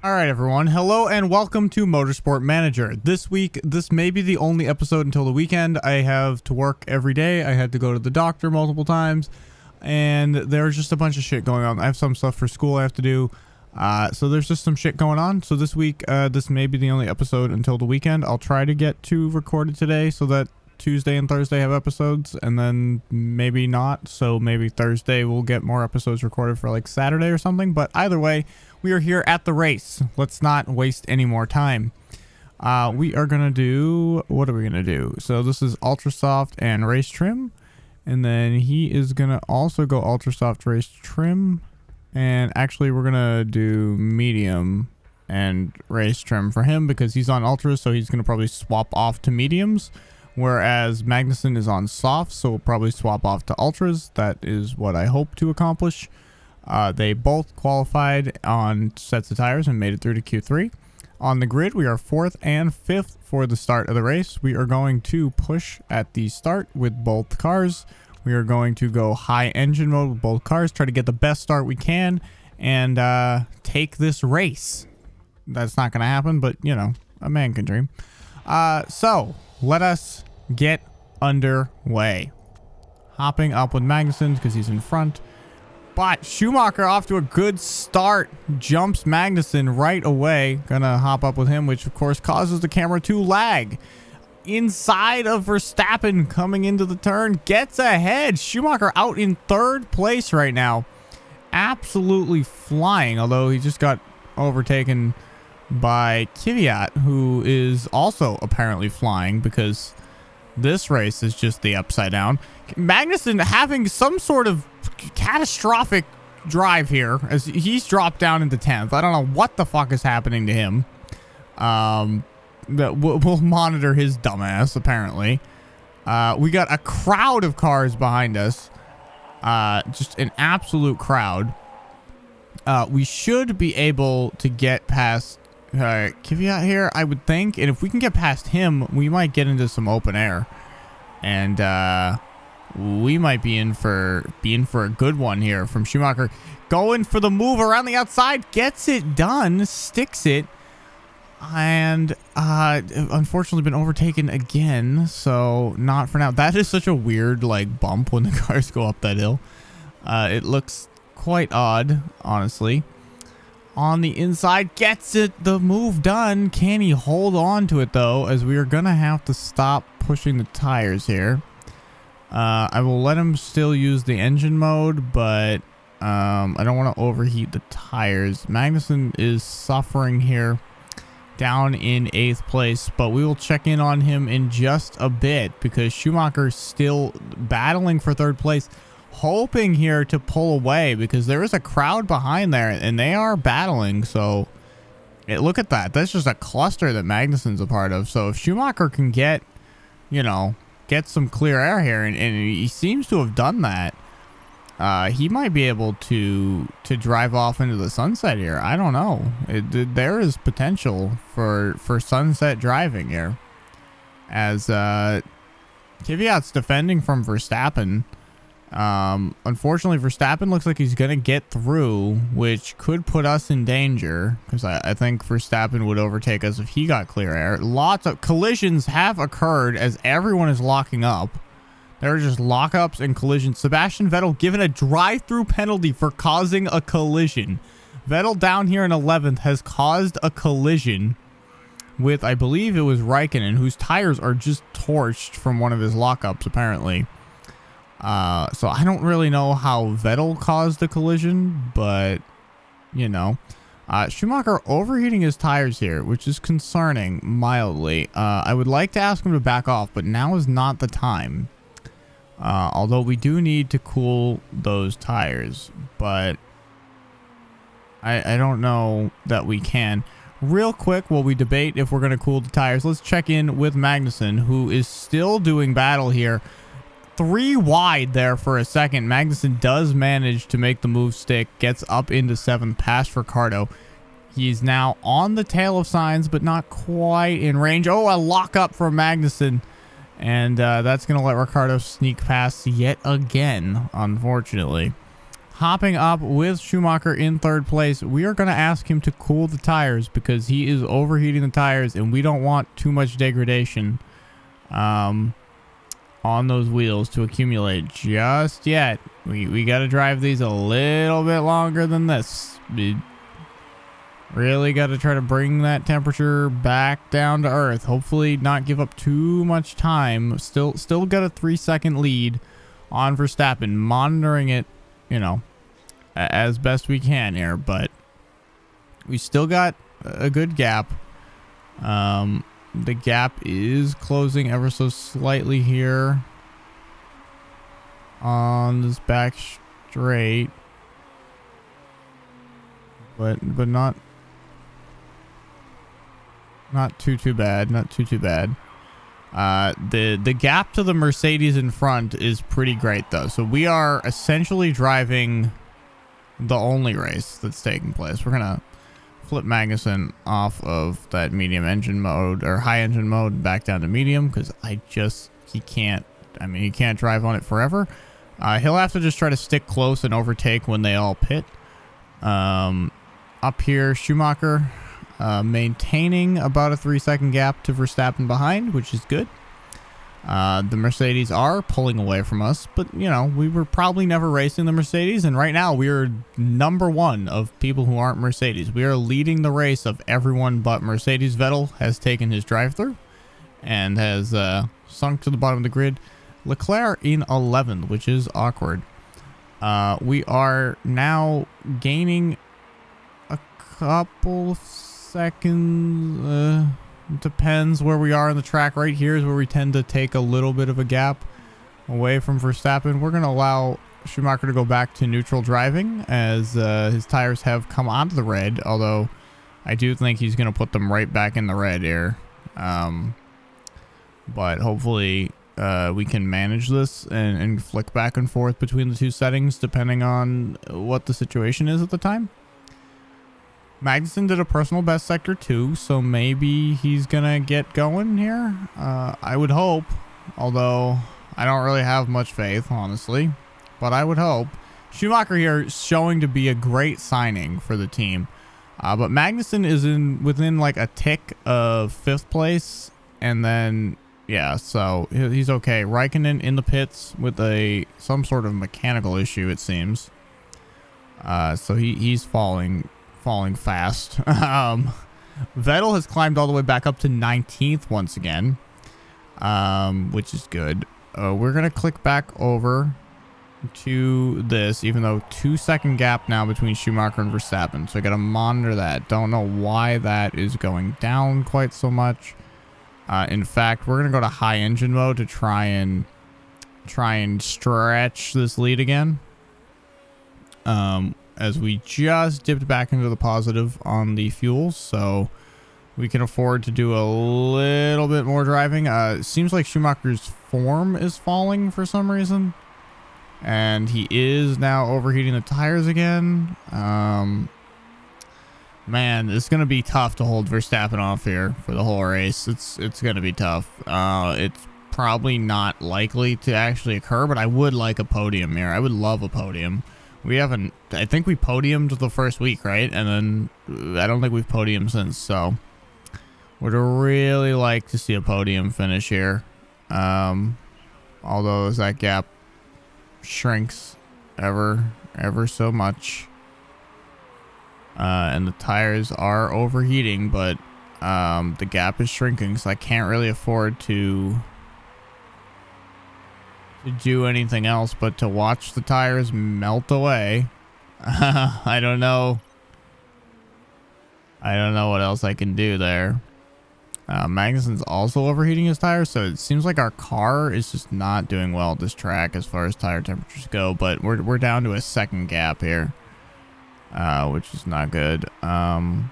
All right, everyone. Hello and welcome to Motorsport Manager. This week, this may be the only episode until the weekend. I have to work every day. I had to go to the doctor multiple times, and there's just a bunch of shit going on. I have some stuff for school I have to do, so there's just some shit going on. So this week, this may be the only episode until the weekend. I'll try to get 2 recorded today so that Tuesday and Thursday have episodes, and then maybe not. So maybe Thursday we'll get more episodes recorded for like Saturday or something. But either way, we are here at the race. Let's not waste any more time. We are gonna do, what are we gonna do? So this is ultra soft and race trim, and then he is gonna also go ultra soft race trim, and actually we're gonna do medium and race trim for him because he's on ultra, so he's gonna probably swap off to mediums. Whereas Magnussen is on soft, so we'll probably swap off to ultras. That is what I hope to accomplish. They both qualified on sets of tires and made it through to Q3. On the grid, we are 4th and 5th for the start of the race. We are going to push at the start with both cars. We are going to go high engine mode with both cars, try to get the best start we can, and take this race. That's not going to happen, but, you know, a man can dream. So let us get underway. Hopping up with Magnussen because he's in front. But Schumacher off to a good start. Jumps Magnussen right away. Gonna hop up with him, which of course causes the camera to lag. Inside of Verstappen coming into the turn. Gets ahead. Schumacher out in 3rd place right now. Absolutely flying. Although he just got overtaken by Kvyat, who is also apparently flying because this race is just the upside down. Magnussen having some sort of catastrophic drive here as he's dropped down into 10th. I don't know what the fuck is happening to him. We'll monitor his dumbass apparently. We got a crowd of cars behind us. Just an absolute crowd. We should be able to get past Kvyat here, I would think, and if we can get past him, we might get into some open air, and we might be in for a good one here from Schumacher. Going for the move around the outside, gets it done, sticks it, and unfortunately been overtaken again, so not for now. That is such a weird like bump when the cars go up that hill. It looks quite odd, honestly. On the inside, gets it, the move done. Can he hold on to it though, as we are gonna have to stop pushing the tires here. I will let him still use the engine mode, but I don't want to overheat the tires. Magnussen is suffering here, down in 8th place, but we will check in on him in just a bit because Schumacher's still battling for 3rd place. Hoping here to pull away because there is a crowd behind there and they are battling. So look at that. That's just a cluster that Magnussen's a part of. So if Schumacher can get, you know, get some clear air here, and he seems to have done that, he might be able to drive off into the sunset here. I don't know. There is potential for sunset driving here as Kvyat's defending from Verstappen. Unfortunately, Verstappen looks like he's gonna get through, which could put us in danger because I think Verstappen would overtake us if he got clear air. Lots of collisions have occurred as everyone is locking up. There are just lockups and collisions. Sebastian Vettel given a drive-through penalty for causing a collision. Vettel down here in 11th has caused a collision with, I believe it was Raikkonen, whose tires are just torched from one of his lockups apparently. So I don't really know how Vettel caused the collision, but you know, Schumacher overheating his tires here, which is concerning mildly. I would like to ask him to back off, but now is not the time. Although we do need to cool those tires, but I don't know that we can. Real quick, while we debate if we're going to cool the tires, let's check in with Magnussen, who is still doing battle here. 3 wide there for a second. Magnussen does manage to make the move stick, gets up into 7th past Ricciardo. He's now on the tail of Sainz, but not quite in range. Oh, a lockup for Magnussen. And that's going to let Ricciardo sneak past yet again, unfortunately. hopping up with Schumacher in third place. We are going to ask him to cool the tires because he is overheating the tires, and we don't want too much degradation on those wheels to accumulate just yet. We got to drive these a little bit longer than this. We really got to try to bring that temperature back down to earth. Hopefully not give up too much time. Still got a 3-second lead on Verstappen, monitoring it, as best we can here, but we still got a good gap. The gap is closing ever so slightly here on this back straight, but not too bad. Not too bad. The gap to the Mercedes in front is pretty great though. So we are essentially driving the only race that's taking place. We're gonna flip Magnussen off of that medium engine mode or high engine mode back down to medium because he can't drive on it forever. He'll have to just try to stick close and overtake when they all pit. Up here, Schumacher maintaining about a 3-second gap to Verstappen behind, which is good. The Mercedes are pulling away from us, but we were probably never racing the Mercedes, and right now we are number one of people who aren't Mercedes. We are leading the race of everyone but Mercedes. Vettel has taken his drive-through and has sunk to the bottom of the grid. Leclerc in 11th, which is awkward. We are now gaining a couple seconds. Depends where we are on the track. Right here is where we tend to take a little bit of a gap away from Verstappen. We're going to allow Schumacher to go back to neutral driving as his tires have come onto the red, although I do think he's going to put them right back in the red here. But hopefully we can manage this and flick back and forth between the two settings depending on what the situation is at the time. Magnussen did a personal best sector 2, so maybe he's gonna get going here. I would hope, although I don't really have much faith, honestly, but I would hope. Schumacher here is showing to be a great signing for the team, but Magnussen is within like a tick of 5th place, and then so he's okay. Raikkonen in the pits with some sort of mechanical issue, it seems. So he's falling fast. Vettel has climbed all the way back up to 19th once again, which is good. We're gonna click back over to this, even though 2-second gap now between Schumacher and Verstappen, so I gotta monitor that. Don't know why that is going down quite so much. In fact, we're gonna go to high engine mode to try and stretch this lead again. As we just dipped back into the positive on the fuels, so we can afford to do a little bit more driving. It seems like Schumacher's form is falling for some reason, and he is now overheating the tires again. Man, it's going to be tough to hold Verstappen off here for the whole race. It's going to be tough. It's probably not likely to actually occur, but I would like a podium here. I would love a podium. I think we podiumed the first week, right? And then I don't think we've podiumed since, so would really like to see a podium finish here. Although as that gap shrinks ever so much. And the tires are overheating, but the gap is shrinking, so I can't really afford to do anything else but to watch the tires melt away. I don't know what else I can do there. Magnussen's also overheating his tires, so it seems like our car is just not doing well at this track as far as tire temperatures go, but we're down to a 2nd gap here, which is not good. And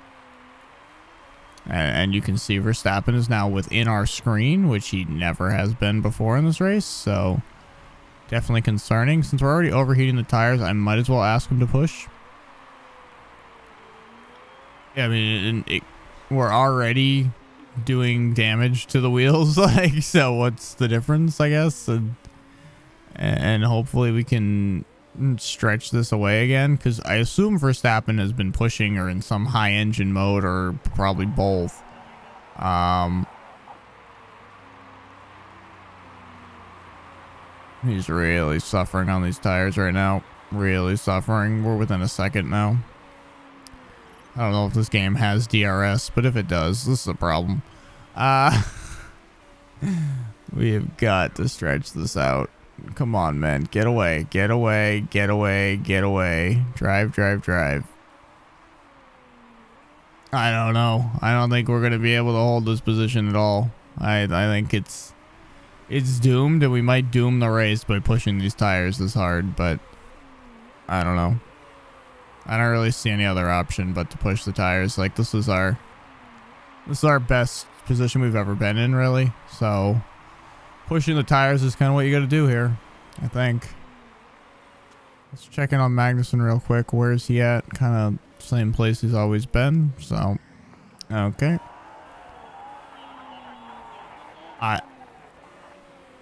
you can see Verstappen is now within our screen, which he never has been before in this race, so definitely concerning. Since we're already overheating the tires, I might as well ask him to push. Yeah, I mean, we're already doing damage to the wheels, so what's the difference, I guess? And hopefully we can stretch this away again, because I assume Verstappen has been pushing or in some high engine mode, or probably both. He's really suffering on these tires right now. Really suffering. We're within a second now. I don't know if this game has DRS, but if it does, this is a problem. We have got to stretch this out. Come on, man. Get away. Get away. Get away. Get away. Drive, drive, drive. I don't know. I don't think we're going to be able to hold this position at all. I think it's doomed, and we might doom the race by pushing these tires this hard, but I don't know. I don't really see any other option but to push the tires. Like, this is our best position we've ever been in, really. So pushing the tires is kind of what you got to do here, I think. Let's check in on Magnussen real quick. Where's he at? Kind of same place he's always been. So, okay.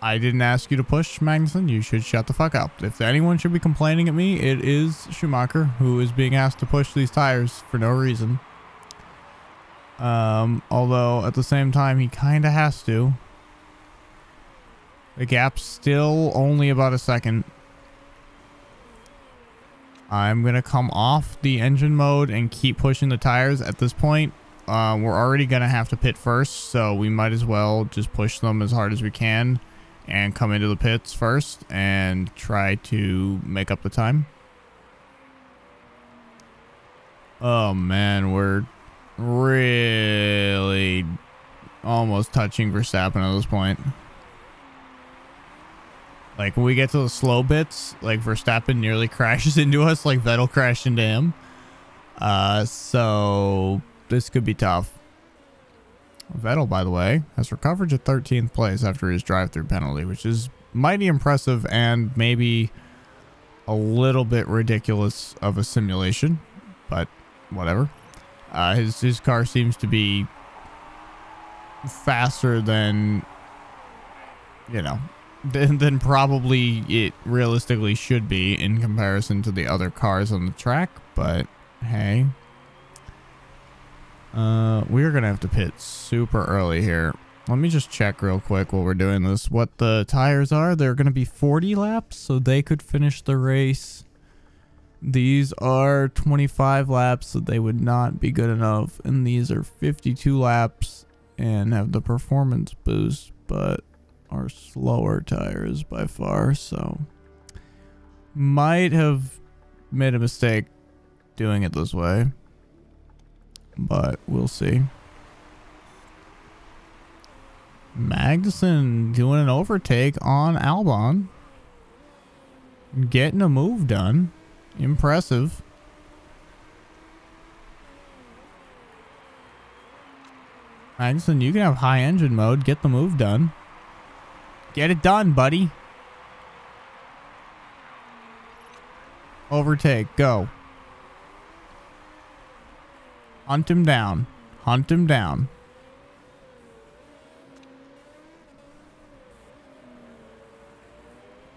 I didn't ask you to push, Magnussen. You should shut the fuck up. If anyone should be complaining at me, it is Schumacher, who is being asked to push these tires for no reason. Although at the same time, he kind of has to. The gap's still only about a second. I'm going to come off the engine mode and keep pushing the tires at this point. We're already going to have to pit first, so we might as well just push them as hard as we can and come into the pits first and try to make up the time. Oh man, we're really almost touching Verstappen at this point. Like, when we get to the slow bits, like, Verstappen nearly crashes into us like Vettel crashed into him. So this could be tough. Vettel, by the way, has recovered to 13th place after his drive-through penalty, which is mighty impressive and maybe a little bit ridiculous of a simulation, but whatever. His car seems to be faster than, you know, than probably it realistically should be in comparison to the other cars on the track, but hey. We're gonna have to pit super early here. Let me just check real quick while we're doing this what the tires are. They're gonna be 40 laps, so they could finish the race. These are 25 laps, so they would not be good enough. And these are 52 laps and have the performance boost, but are slower tires by far, so might have made a mistake doing it this way. But we'll see. Magnussen doing an overtake on Albon. Getting a move done. Impressive. Magnussen, you can have high engine mode. Get the move done. Get it done, buddy. Overtake. Go. Hunt him down. Hunt him down.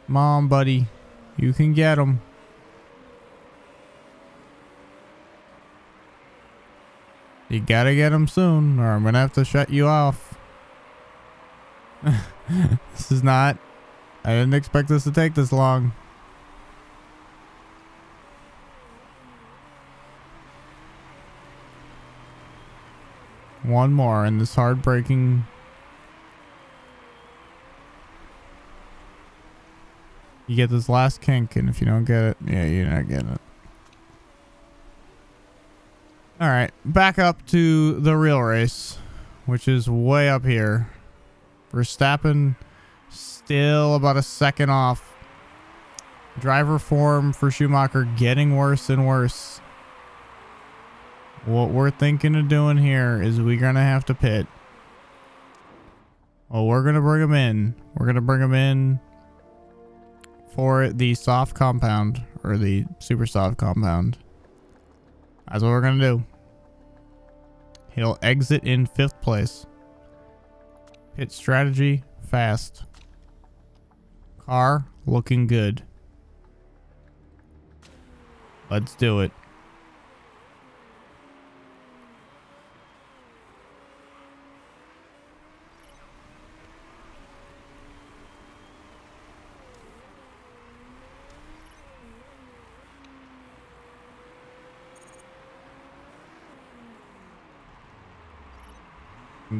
Come on, buddy. You can get him. You gotta get him soon, or I'm gonna have to shut you off. This is not... I didn't expect this to take this long. One more in this heartbreaking... You get this last kink, and if you don't get it, yeah, you're not getting it. Alright, back up to the real race, which is way up here. Verstappen still about a second off. Driver form for Schumacher getting worse and worse. What we're thinking of doing here is we're going to have to pit. Well, we're going to bring him in. We're going to bring him in for the soft compound, or the super soft compound. That's what we're going to do. He'll exit in 5th place. Pit strategy, fast. Car, looking good. Let's do it.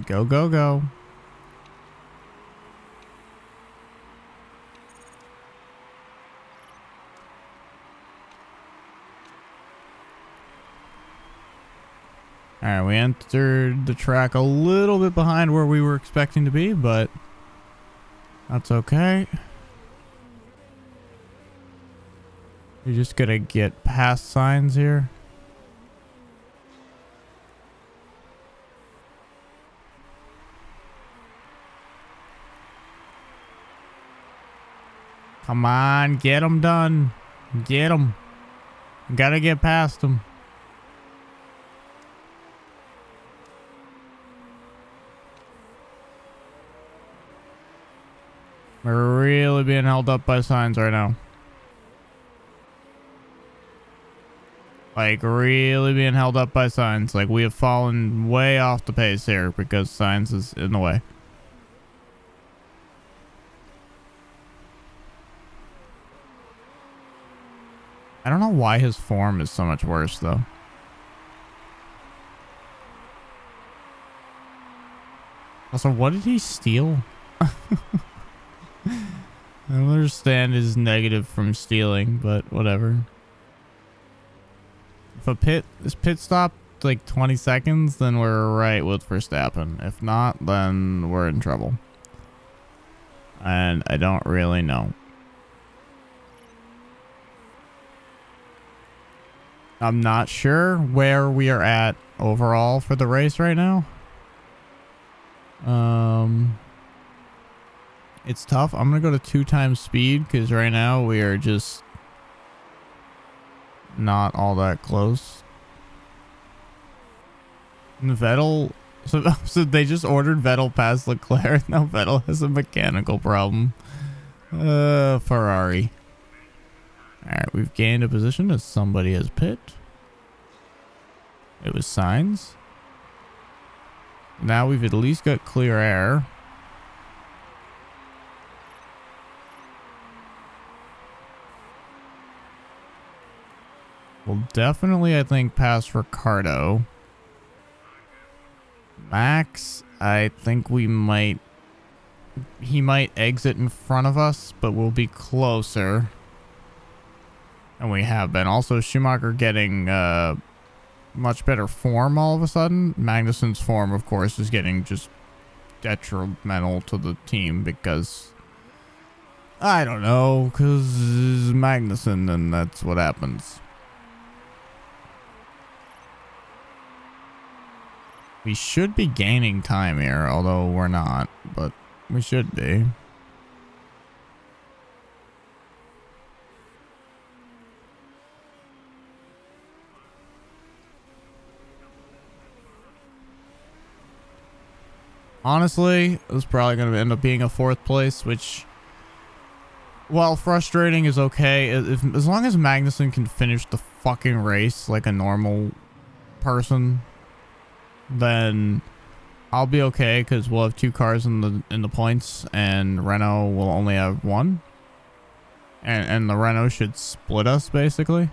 Go, go, go. Alright, we entered the track a little bit behind where we were expecting to be, but that's okay. You're just gonna get past signs here. Come on, get them done. Get them. Gotta get past them. We're really being held up by signs right now. Like, really being held up by signs. Like, we have fallen way off the pace here because signs is in the way. I don't know why his form is so much worse, though. Also, what did he steal? I don't understand his negative from stealing, but whatever. If this pit stop like 20 seconds, then we're right with Verstappen. If not, then we're in trouble. And I don't really know. I'm not sure where we are at overall for the race right now. It's tough. I'm gonna go to 2 times speed because right now we are just not all that close. And Vettel, so they just ordered Vettel past Leclerc. Now Vettel has a mechanical problem. Ferrari. Alright, we've gained a position as somebody has pit. It was signs. Now we've at least got clear air. We'll definitely, I think, pass Ricardo. Max, I think we might... He might exit in front of us, but we'll be closer. And we have been. Also, Schumacher getting much better form all of a sudden. Magnussen's form, of course, is getting just detrimental to the team because... I don't know, because Magnussen, and that's what happens. We should be gaining time here, although we're not, but we should be. Honestly, it's probably going to end up being a 4th place, which, while frustrating, is okay. As long as Magnussen can finish the fucking race like a normal person, then I'll be okay because we'll have 2 cars in the points, and Renault will only have 1, and the Renault should split us basically.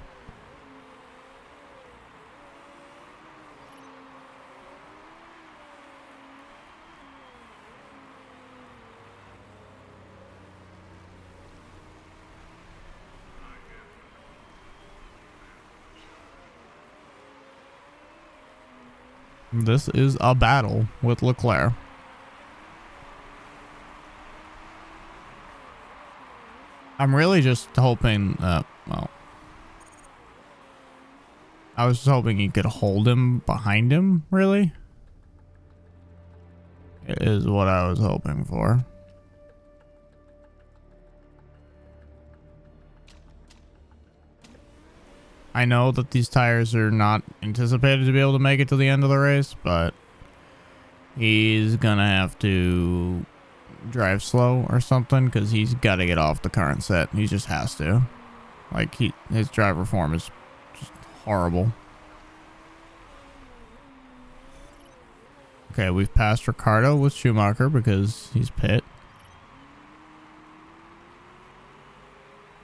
This is a battle with Leclerc. I'm really just hoping, well, I was just hoping he could hold him behind him, really. It is what I was hoping for. I know that these tires are not anticipated to be able to make it to the end of the race, but he's gonna have to drive slow or something because he's got to get off the current set. He just has to. Like, his driver form is horrible. Okay, we've passed Ricardo with Schumacher because he's pit.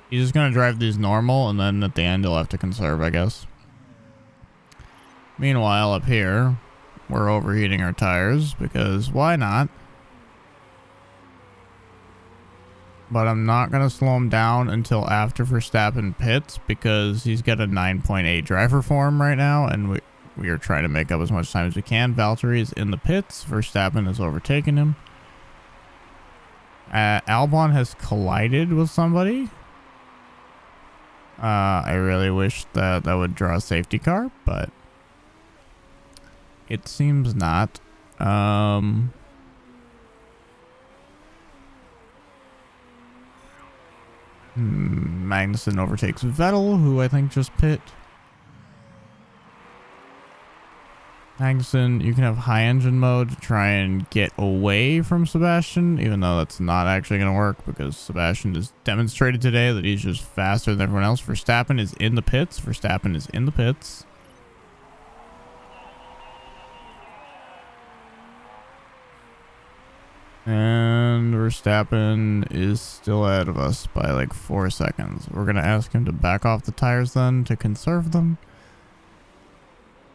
He's just going to drive these normal, and then at the end he'll have to conserve, I guess. Meanwhile, up here, we're overheating our tires because why not? But I'm not going to slow him down until after Verstappen pits because he's got a 9.8 driver form right now, and we are trying to make up as much time as we can. Valtteri is in the pits. Verstappen has overtaken him. Albon has collided with somebody. I really wish that would draw a safety car, but it seems not. Magnussen overtakes Vettel, who I think just pit. Magnussen, you can have high engine mode to try and get away from Sebastian, even though that's not actually going to work because Sebastian has demonstrated today that he's just faster than everyone else. Verstappen is in the pits. Verstappen is in the pits. And Verstappen is still ahead of us by like 4 seconds. We're going to ask him to back off the tires then to conserve them.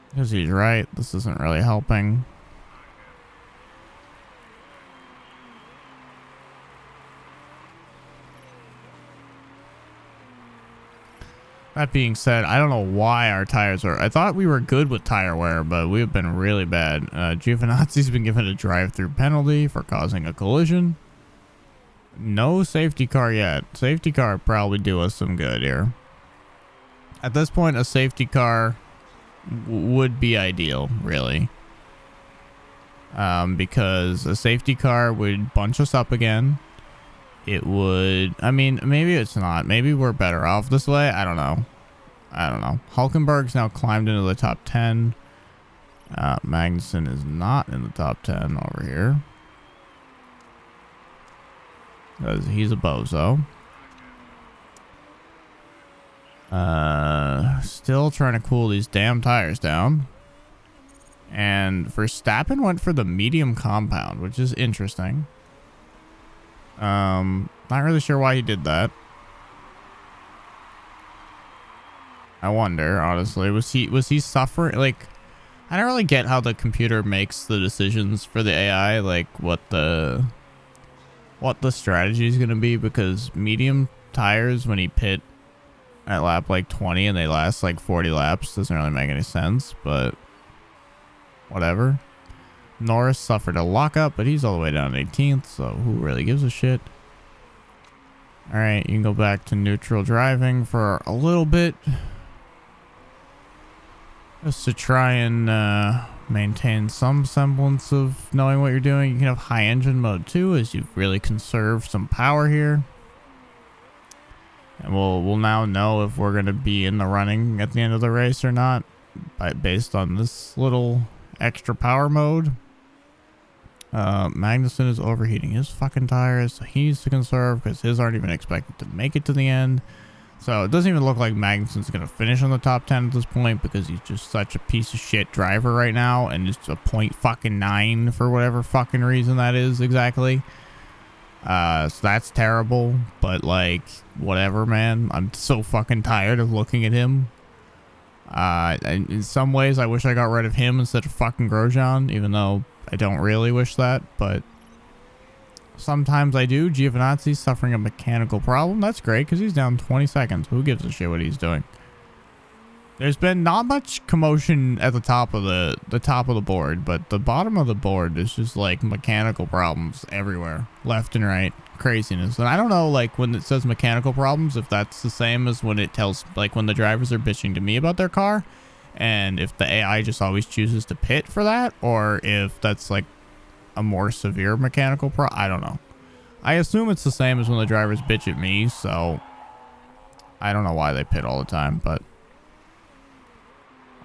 Because he's right. This isn't really helping. That being said, I don't know why our tires are... I thought we were good with tire wear, but we've been really bad. Giovinazzi's been given a drive-through penalty for causing a collision. No safety car yet. Safety car would probably do us some good here. At this point, a safety car would be ideal, really. Because a safety car would bunch us up again. It would... I mean, maybe it's not. Maybe we're better off this way. I don't know. Hulkenberg's now climbed into the top 10. Magnussen is not in the top 10 over here. Because he's a bozo. Still trying to cool these damn tires down. And Verstappen went for the medium compound, which is interesting. Not really sure why he did that. I wonder, honestly, was he suffering? Like, I don't really get how the computer makes the decisions for the AI, like what the strategy is going to be, because medium tires when he pit at lap like 20 and they last like 40 laps doesn't really make any sense, but whatever. Norris suffered a lockup, but he's all the way down to 18th, so who really gives a shit? Alright, you can go back to neutral driving for a little bit. Just to try and maintain some semblance of knowing what you're doing. You can have high engine mode too, as you've really conserved some power here. And we'll now know if we're going to be in the running at the end of the race or not, based on this little extra power mode. Magnussen is overheating his fucking tires, so he needs to conserve because his aren't even expected to make it to the end. So it doesn't even look like Magnussen's going to finish on the top 10 at this point because he's just such a piece of shit driver right now, and just a .9 for whatever fucking reason that is exactly. So that's terrible, but like, whatever, man. I'm so fucking tired of looking at him. And in some ways, I wish I got rid of him instead of fucking Grosjean, even though I don't really wish that, but sometimes I do. Giovinazzi's suffering a mechanical problem. That's great, because he's down 20 seconds. Who gives a shit what he's doing? There's been not much commotion at the top of the board, but the bottom of the board is just like mechanical problems everywhere, left and right, craziness. And I don't know, like, when it says mechanical problems, if that's the same as when it tells, like, when the drivers are bitching to me about their car, and if the AI just always chooses to pit for that, or if that's like a more severe mechanical I don't know. I assume it's the same as when the drivers bitch at me, so I don't know why they pit all the time, but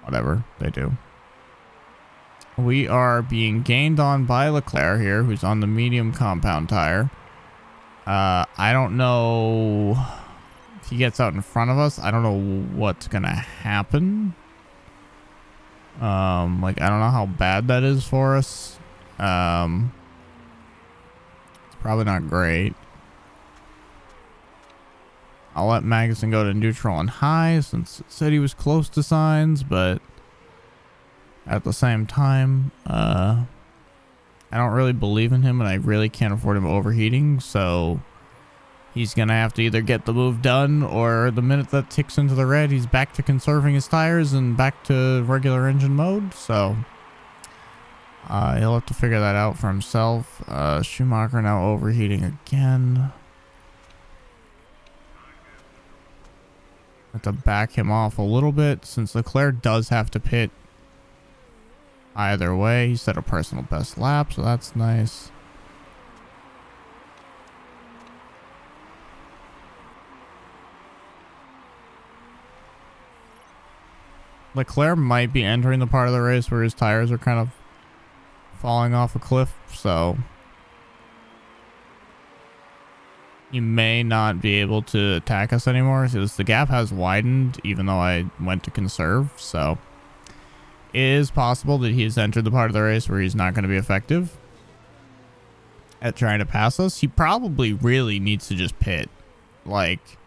whatever, they do. We are being gained on by Leclerc here, who's on the medium compound tire. I don't know If he gets out in front of us, I don't know what's going to happen. Like, I don't know how bad that is for us. It's probably not great. I'll let Magnussen go to neutral and high since it said he was close to signs, but at the same time, I don't really believe in him and I really can't afford him overheating, so he's going to have to either get the move done or the minute that ticks into the red, he's back to conserving his tires and back to regular engine mode, so he'll have to figure that out for himself. Schumacher now overheating again. Have to back him off a little bit since Leclerc does have to pit either way. He set a personal best lap, so that's nice. Leclerc might be entering the part of the race where his tires are kind of falling off a cliff, so you may not be able to attack us anymore because the gap has widened even though I went to conserve, so it is possible that he's entered the part of the race where he's not going to be effective at trying to pass us. He probably really needs to just pit. Like,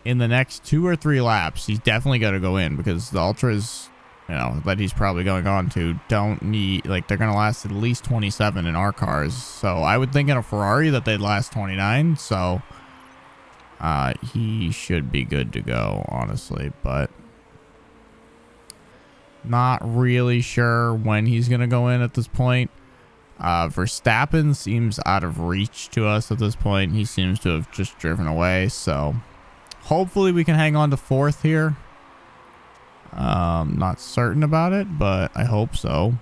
in the next 2 or 3 laps, he's definitely got to go in because the Ultras, you know, that he's probably going on to don't need, like, they're going to last at least 27 in our cars. So I would think in a Ferrari that they'd last 29. So he should be good to go, honestly, but not really sure when he's going to go in at this point. Verstappen seems out of reach to us at this point. He seems to have just driven away. So hopefully we can hang on to 4th here. Not certain about it, but I hope so.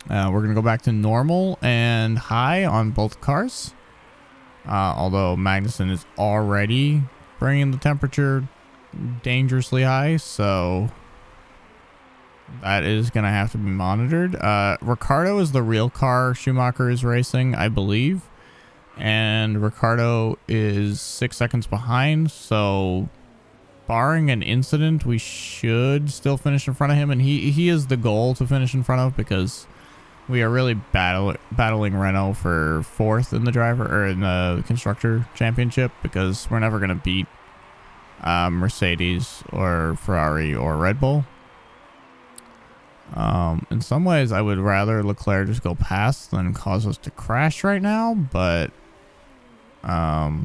We're going to go back to normal and high on both cars. Although Magnussen is already bringing the temperature dangerously high, so that is going to have to be monitored. Ricciardo is the real car Schumacher is racing, I believe. And Ricciardo is 6 seconds behind, so barring an incident, we should still finish in front of him. And he is the goal to finish in front of because we are really battling Renault for 4th in the driver or in the constructor championship because we're never going to beat Mercedes or Ferrari or Red Bull. In some ways, I would rather Leclerc just go past than cause us to crash right now, but yeah,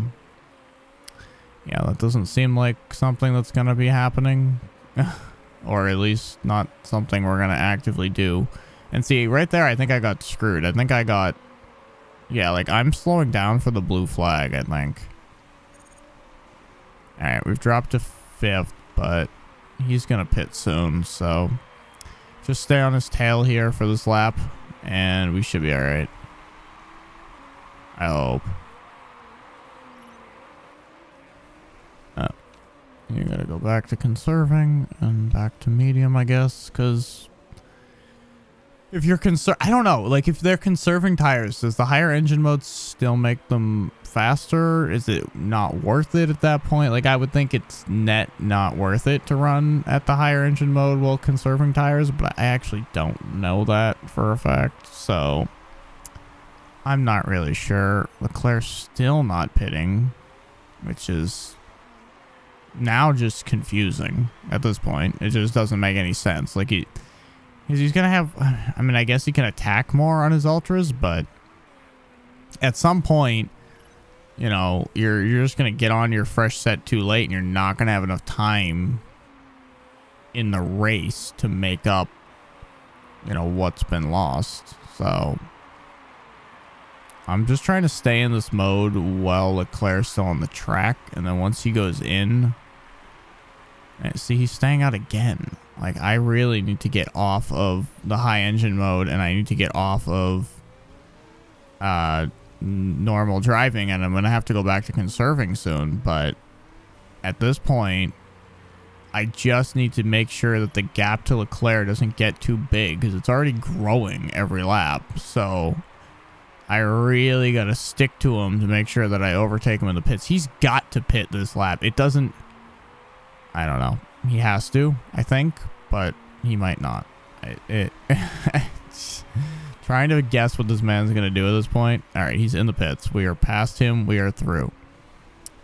that doesn't seem like something that's going to be happening, or at least not something we're going to actively do. And see, right there, I think I got screwed. I think I got, yeah, like I'm slowing down for the blue flag, I think. All right, we've dropped to 5th, but he's going to pit soon, so just stay on his tail here for this lap, and we should be all right. I hope. You gotta go back to conserving and back to medium, I guess, because if you're I don't know, like if they're conserving tires, does the higher engine mode still make them faster? Is it not worth it at that point? Like I would think it's net not worth it to run at the higher engine mode while conserving tires, but I actually don't know that for a fact, so I'm not really sure. Leclerc's still not pitting, which is now just confusing at this point. It just doesn't make any sense. Like he's gonna have, I mean, I guess he can attack more on his Ultras, but at some point, you know, you're just gonna get on your fresh set too late and you're not gonna have enough time in the race to make up, you know, what's been lost. So I'm just trying to stay in this mode while Leclerc's still on the track, and then once he goes in, see, he's staying out again. Like, I really need to get off of the high engine mode, and I need to get off of normal driving, and I'm going to have to go back to conserving soon. But at this point, I just need to make sure that the gap to Leclerc doesn't get too big, because it's already growing every lap. So I really got to stick to him to make sure that I overtake him in the pits. He's got to pit this lap. It doesn't... I don't know. He has to, I think, but he might not. Trying to guess what this man's going to do at this point. All right, he's in the pits. We are past him. We are through.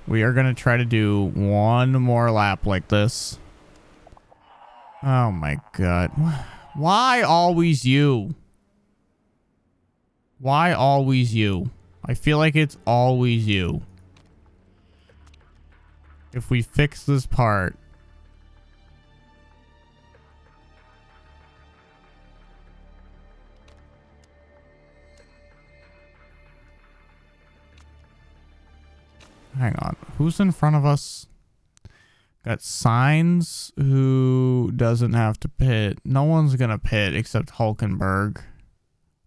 We are going to try to do one more lap like this. Oh, my God. Why always you? Why always you? I feel like it's always you. If we fix this part... Hang on. Who's in front of us? Got Sainz, who doesn't have to pit. No one's going to pit except Hulkenberg.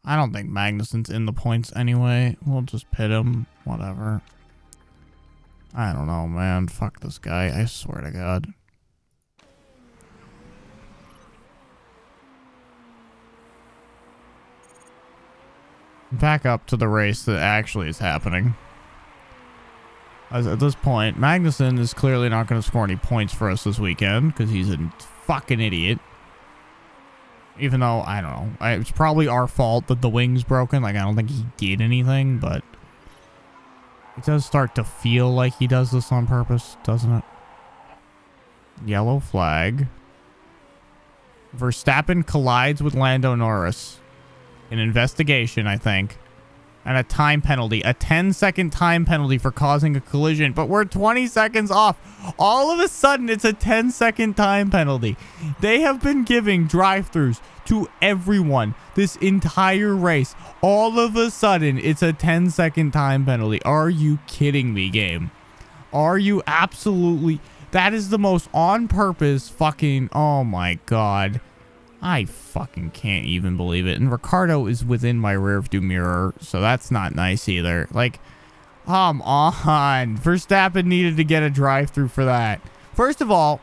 I don't think Magnussen's in the points anyway. We'll just pit him. Whatever. I don't know, man. Fuck this guy. I swear to God. Back up to the race that actually is happening. As at this point, Magnussen is clearly not going to score any points for us this weekend because he's a fucking idiot. Even though, I don't know. It's probably our fault that the wing's broken. Like, I don't think he did anything, but it does start to feel like he does this on purpose, doesn't it? Yellow flag. Verstappen collides with Lando Norris. An investigation, I think. And a time penalty. A 10-second time penalty for causing a collision. But we're 20 seconds off. All of a sudden, it's a 10-second time penalty. They have been giving drive-thrus to everyone this entire race. All of a sudden, it's a 10-second time penalty. Are you kidding me, game? Are you absolutely... That is the most on-purpose fucking... Oh, my God. I fucking can't even believe it. And Ricardo is within my rearview mirror, so that's not nice either. Like, come on. Verstappen needed to get a drive-through for that. First of all,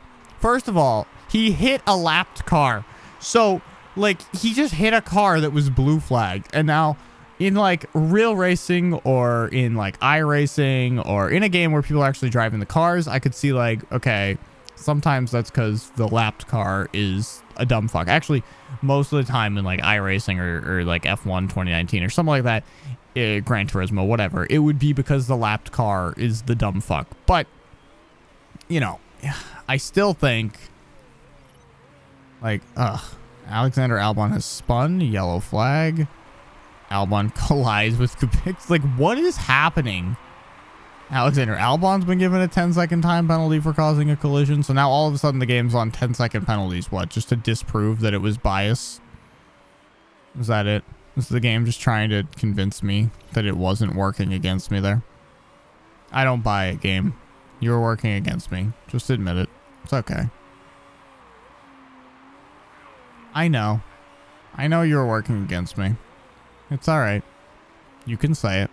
he hit a lapped car. So, like, he just hit a car that was blue flagged. And now, in, like, real racing or in, like, iRacing or in a game where people are actually driving the cars, I could see, like, okay... Sometimes that's because the lapped car is a dumb fuck. Actually, most of the time in like iRacing or like F1 2019 or something like that, Gran Turismo, whatever, it would be because the lapped car is the dumb fuck. But, you know, I still think, like, Alexander Albon has spun, yellow flag. Albon collides with Kubica. Like, what is happening? Alexander Albon's been given a 10-second time penalty for causing a collision. So now all of a sudden the game's on 10-second penalties. What? Just to disprove that it was bias? Is that it? Is the game just trying to convince me that it wasn't working against me there? I don't buy it, game. You're working against me. Just admit it. It's okay. I know. I know you're working against me. It's alright. You can say it.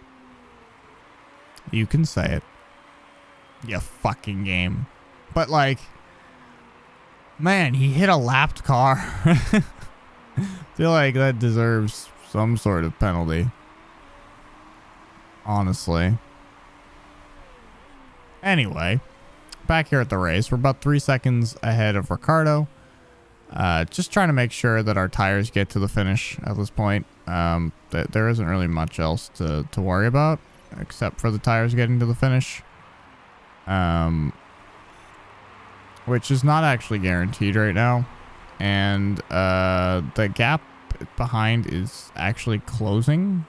You can say it. You fucking game. But, like, man, he hit a lapped car. I feel like that deserves some sort of penalty. Honestly. Anyway, back here at the race. We're about 3 seconds ahead of Ricardo. Just trying to make sure that our tires get to the finish at this point. There isn't really much else to worry about. Except for the tires getting to the finish. Which is not actually guaranteed right now. And the gap behind is actually closing.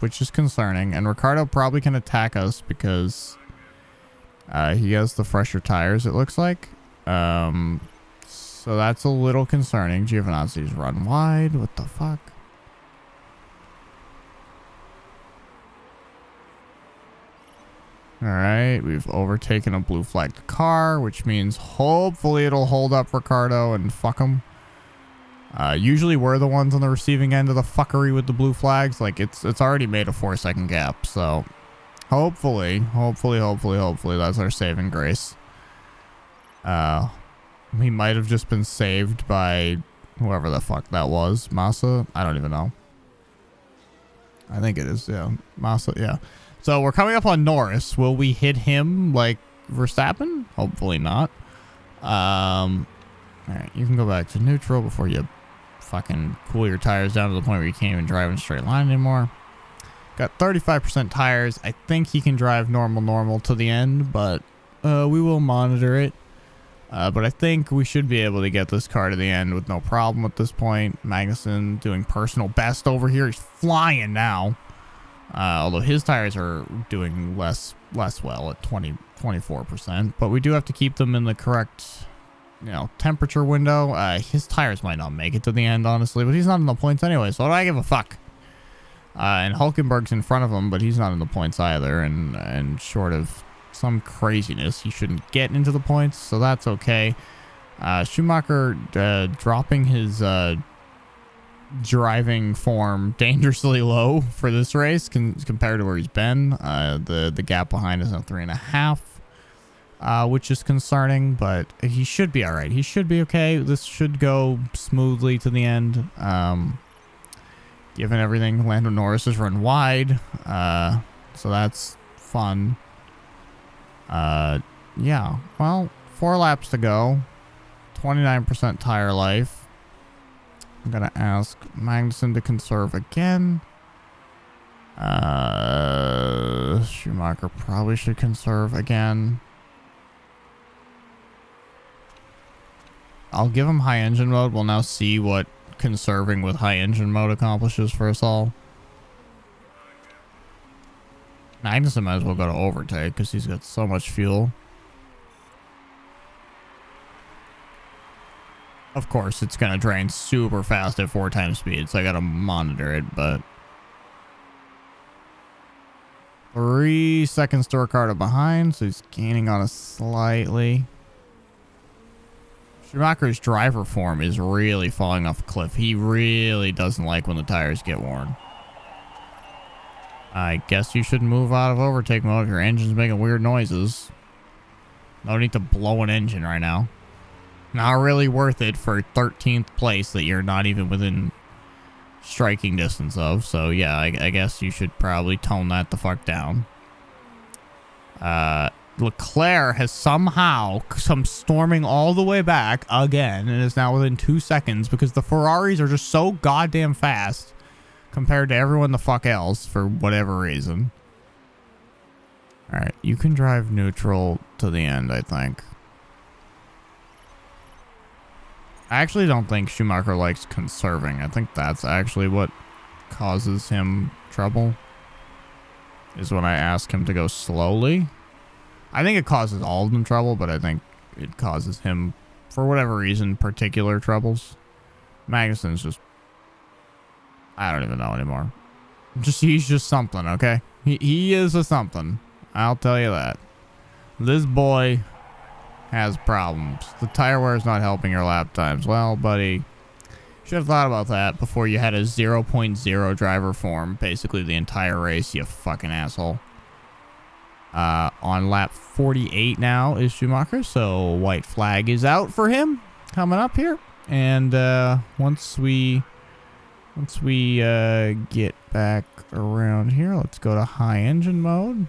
Which is concerning. And Ricardo probably can attack us because he has the fresher tires, it looks like. So that's a little concerning. Giovinazzi's run wide. What the fuck? Alright, we've overtaken a blue flagged car, which means hopefully it'll hold up Ricardo and fuck him. Usually we're the ones on the receiving end of the fuckery with the blue flags. Like, it's already made a 4-second gap, so hopefully that's our saving grace. He might have just been saved by whoever the fuck that was. Massa? I don't even know. I think it is, yeah. Massa, yeah. So we're coming up on Norris. Will we hit him like Verstappen? Hopefully not. All right, you can go back to neutral before you fucking cool your tires down to the point where you can't even drive in a straight line anymore. Got 35% tires. I think he can drive normal to the end, but we will monitor it. But I think we should be able to get this car to the end with no problem at this point. Magnussen doing personal best over here. He's flying now. Although his tires are doing less well at 24%. But we do have to keep them in the correct, temperature window. His tires might not make it to the end, honestly. But he's not in the points anyway, so what do I give a fuck? And Hulkenberg's in front of him, but he's not in the points either. And short of some craziness, he shouldn't get into the points, so that's okay. Schumacher dropping his driving form dangerously low for this race compared to where he's been. The gap behind is now 3.5, which is concerning, but he should be all right. He should be okay. This should go smoothly to the end. Given everything, Lando Norris has run wide, so that's fun. Yeah, well, 4 laps to go, 29% tire life. I'm gonna ask Magnussen to conserve again. Schumacher probably should conserve again. I'll give him high engine mode. We'll now see what conserving with high engine mode accomplishes for us all. Magnussen might as well go to overtake because he's got so much fuel. Of course, it's going to drain super fast at 4 times speed, so I got to monitor it, but 3 seconds to Ricciardo behind, so he's gaining on us slightly. Schumacher's driver form is really falling off a cliff. He really doesn't like when the tires get worn. I guess you should move out of overtake mode if your engine's making weird noises. No need to blow an engine right now. Not really worth it for 13th place that you're not even within striking distance of. So yeah, I guess you should probably tone that the fuck down. Leclerc has somehow come storming all the way back again and is now within 2 seconds because the Ferraris are just so goddamn fast compared to everyone the fuck else for whatever reason. Alright, you can drive neutral to the end, I think. I actually don't think Schumacher likes conserving. I think that's actually what causes him trouble, is when I ask him to go slowly. I think it causes all of them trouble, but I think it causes him, for whatever reason, particular troubles. Magnussen's just... I don't even know anymore. He's just something, okay? He is a something. I'll tell you that. This boy has problems. The tire wear is not helping your lap times. Well, buddy, should have thought about that before you had a 0.0 driver form basically the entire race, you fucking asshole. On lap 48 now is Schumacher, so white flag is out for him coming up here. And once we get back around here, let's go to high engine mode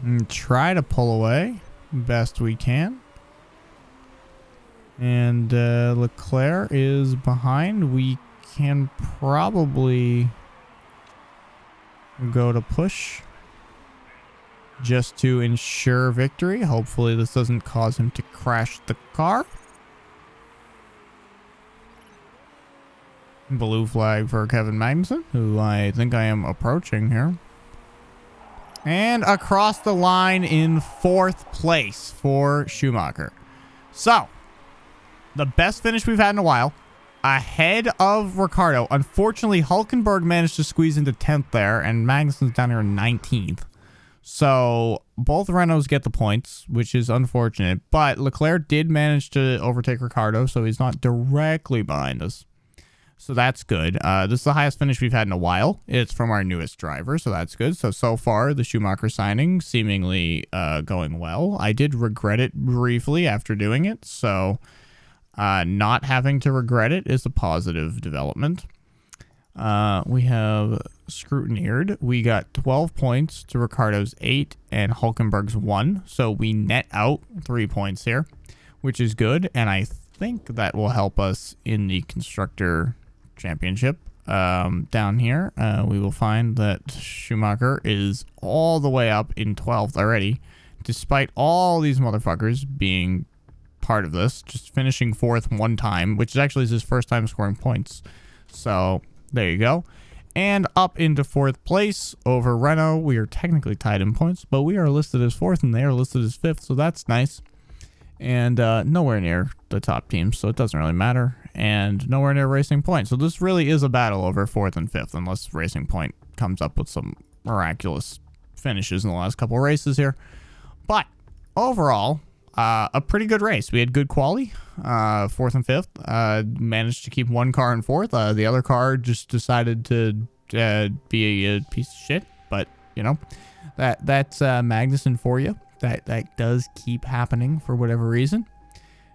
and try to pull away best we can. And Leclerc is behind. We can probably go to push just to ensure victory. Hopefully this doesn't cause him to crash the car. Blue flag for Kevin Magnussen, who I think I am approaching here. And across the line in 4th place for Schumacher. So, the best finish we've had in a while. Ahead of Ricciardo. Unfortunately, Hulkenberg managed to squeeze into 10th there, and Magnussen's down here in 19th. So, both Renaults get the points, which is unfortunate. But Leclerc did manage to overtake Ricciardo, so he's not directly behind us. So that's good. This is the highest finish we've had in a while. It's from our newest driver, so that's good. So far, the Schumacher signing seemingly going well. I did regret it briefly after doing it, so not having to regret it is a positive development. We have scrutineered. We got 12 points to Ricardo's 8 and Hulkenberg's 1. So we net out 3 points here, which is good. And I think that will help us in the Constructor Championship. Down here, we will find that Schumacher is all the way up in 12th already, despite all these motherfuckers being part of this, just finishing 4th one time, which actually is his first time scoring points. So there you go. And up into 4th place over Renault. We are technically tied in points, but we are listed as 4th and they are listed as 5th, so that's nice. And nowhere near the top teams, so it doesn't really matter. And nowhere near Racing Point. So this really is a battle over 4th and 5th, unless Racing Point comes up with some miraculous finishes in the last couple races here. But overall, a pretty good race. We had good quality, 4th and 5th. Managed to keep one car in 4th. The other car just decided to be a piece of shit. But, you know, that's Magnussen for you. That does keep happening for whatever reason.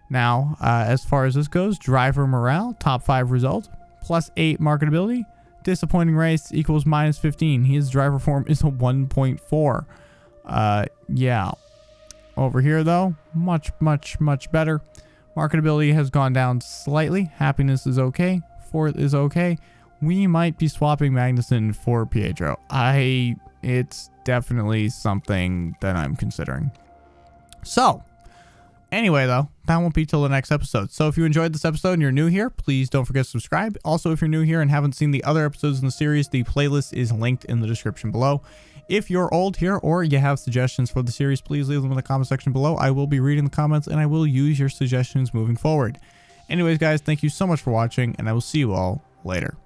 Now, as far as this goes, driver morale, top 5 result, +8 marketability. Disappointing race equals -15. His driver form is a 1.4. Yeah. Over here, though, much better. Marketability has gone down slightly. Happiness is okay. 4th is okay. We might be swapping Magnussen for Pietro. It's definitely something that I'm considering. So, anyway, though, that won't be till the next episode. So if you enjoyed this episode and you're new here, please don't forget to subscribe. Also, if you're new here and haven't seen the other episodes in the series, the playlist is linked in the description below. If you're old here or you have suggestions for the series, please leave them in the comment section below. I will be reading the comments and I will use your suggestions moving forward. Anyways, guys, thank you so much for watching and I will see you all later.